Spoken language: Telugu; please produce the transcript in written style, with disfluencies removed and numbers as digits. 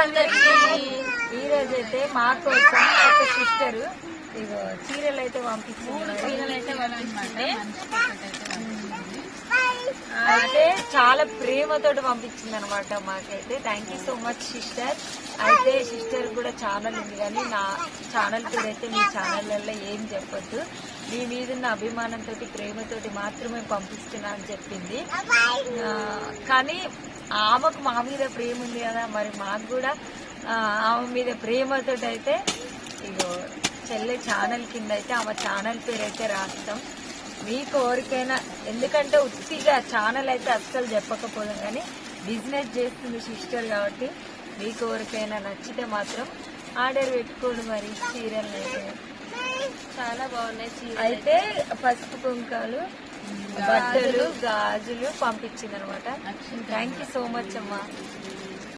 అందరికి ఈ రోజు అయితే మా కోసం ఒక సిస్టర్ ఇగో చీరలు అయితే పంపించింది. అయితే చాలా ప్రేమతో పంపించింది అనమాట మాకైతే. Thank you so much sister. అయితే సిస్టర్ కూడా ఛానల్ ఉంది కానీ నా ఛానల్ కూడా అయితే మీ ఛానళ్ళల్లో ఏం చెప్పొద్దు, మీ మీద ఉన్న అభిమానంతో ప్రేమతోటి మాత్రమే పంపిస్తున్నా అని చెప్పింది. కానీ ఆమెకు మా మీద ప్రేమ ఉంది కదా, మరి మాకు కూడా ఆమె మీద ప్రేమతో అయితే ఇగో చెల్లె ఛానల్ కింద అయితే ఆమె ఛానల్ పేరు అయితే రాస్తాం. మీకు ఎవరికైనా, ఎందుకంటే ఉత్తిగా ఛానల్ అయితే అస్సలు చెప్పకపోదాం కానీ బిజినెస్ చేస్తుంది సిస్టర్ కాబట్టి మీకు ఎవరికైనా నచ్చితే మాత్రం ఆర్డర్ పెట్టుకోండి. మరి చీరలు అయితే చాలా బాగున్నాయి. అయితే పసుపు కుంకాలు, బట్టలు, గాజులు పంపించింది అనమాట. థ్యాంక్ యూ సో మచ్ అమ్మా.